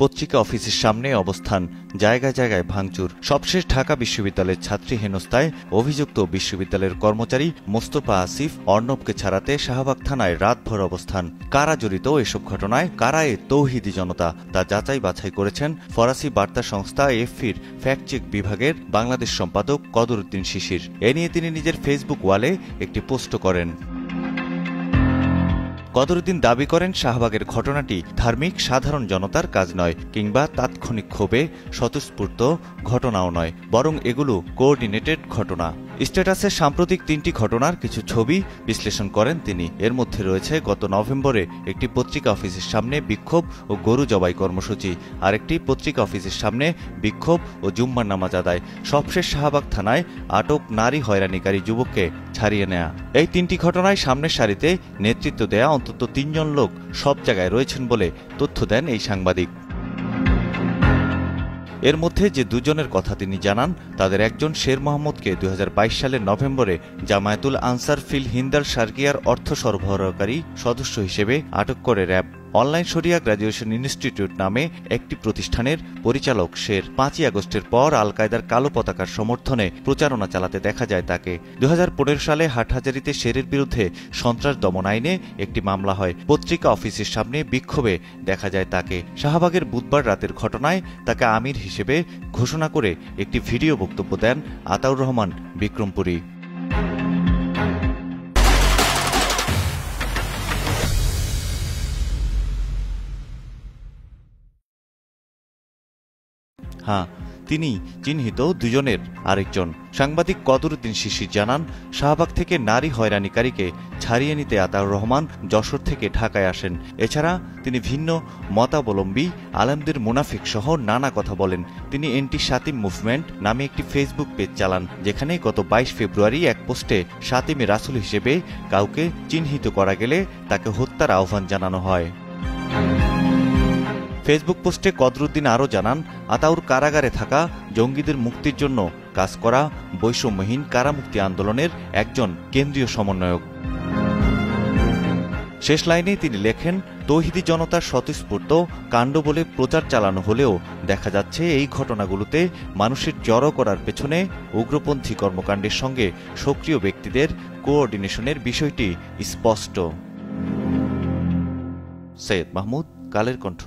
পত্রিকা অফিসের সামনে অবস্থান, জায়গায় জায়গায় ভাঙচুর। সবশেষ ঢাকা বিশ্ববিদ্যালয়ের ছাত্রী হেনস্থায় অভিযুক্ত বিশ্ববিদ্যালয়ের কর্মচারী মোস্তফা আসিফ অর্ণবকে ছাড়াতে শাহবাগ থানায় রাতভর অবস্থান। কারা জড়িত এসব ঘটনায়, কারা এ তৌহিদি জনতা, তা যাচাই বাছাই করেছেন ফরাসি বার্তা সংস্থা এএফপির ফ্যাক্ট চেক বিভাগের বাংলাদেশ সম্পাদক কদরুদ্দিন শিশির। এ নিয়ে তিনি নিজের ফেসবুক ওয়ালে একটি পোস্ট করেন। কদরুদ্দিন দাবি করেন, শাহবাগের ঘটনাটি ধার্মিক সাধারণ জনতার কাজ নয়, কিংবা তাৎক্ষণিক ক্ষোভে স্বতঃস্ফূর্ত ঘটনাও নয়, বরং এগুলো কোঅর্ডিনেটেড ঘটনা। স্ট্যাটাসে সাম্প্রতিক 3টি ঘটনার কিছু ছবি বিশ্লেষণ করেন তিনি। এর মধ্যে রয়েছে গত নভেম্বরে একটি পত্রিকা অফিসের সামনে বিক্ষোভ ও গরু জবাই কর্মসূচি, আর একটি পত্রিকা অফিসের সামনে বিক্ষোভ ও জুম্মার নামাজ আদায়। সবশেষ শাহবাগ থানায় আটক নারী হয়রানিকারী যুবককে ছাড়িয়ে নেয়া। এই 3টি ঘটনায় সামনের সারিতে নেতৃত্ব দেয়া অন্তত 3 জন লোক সব জায়গায় রয়েছেন বলে তথ্য দেন এই সাংবাদিক। এর মধ্যে যে 2 জনের কথা তিনি জানান, তাদের একজন শের মোহাম্মদকে 2022 সালের নভেম্বরে জামায়াতুল আনসার ফিল হিন্দার শারকিয়ার অর্থ সরবরাহকারী সদস্য হিসেবে আটক করে র্যাব। অনলাইন শরিয়া গ্র্যাজুয়েশন ইনস্টিটিউট নামে একটি প্রতিষ্ঠানের পরিচালক শের 5ই আগস্টের পর আল কায়দার কালো পতাকার সমর্থনে প্রচারণা চালাতে দেখা যায় তাকে। 2015 সালে হাটহাজারীতে শেরের বিরুদ্ধে সন্ত্রাস দমন আইনে একটি মামলা হয়। পত্রিকা অফিসের সামনে বিক্ষোভে দেখা যায় তাকে। শাহবাগের বুধবার রাতের ঘটনায় তাকে আমির হিসেবে ঘোষণা করে একটি ভিডিও বক্তব্য দেন আতাউর রহমান বিক্রমপুরী। তিনি চিহ্নিত 2 জনের আরেকজন। সাংবাদিক কদরুদ্দিন শিশির জানান, শাহবাগ থেকে নারী হয়রানিকারীকে ছাড়িয়ে নিতে আতাউর রহমান যশোর থেকে ঢাকায় আসেন। এছাড়া তিনি ভিন্ন মতাবলম্বী আলেমদের মুনাফিক সহ নানা কথা বলেন। তিনি এন্টি শাতিম মুভমেন্ট নামে একটি ফেসবুক পেজ চালান, যেখানে গত 22 ফেব্রুয়ারি এক পোস্টে শাতিমে রাসূল হিসেবে কাউকে চিহ্নিত করা গেলে তাকে হত্যার আহ্বান জানানো হয়। ফেসবুক পোস্টে কদরুদ্দিন আরও জানান, আতাউর কারাগারে থাকা জঙ্গিদের মুক্তির জন্য কাজ করা বৈষম্যহীন কারামুক্তি আন্দোলনের একজন কেন্দ্রীয় সমন্বয়ক। শেষ লাইনে তিনি লেখেন, তৌহিদি জনতার স্বতঃস্ফূর্ত কাণ্ড বলে প্রচার চালানো হলেও দেখা যাচ্ছে এই ঘটনাগুলোতে মানুষের জড়ো করার পেছনে উগ্রপন্থী কর্মকাণ্ডের সঙ্গে সক্রিয় ব্যক্তিদের কোঅর্ডিনেশনের বিষয়টি স্পষ্ট। সৈয়দ মাহমুদ, কালের কণ্ঠ।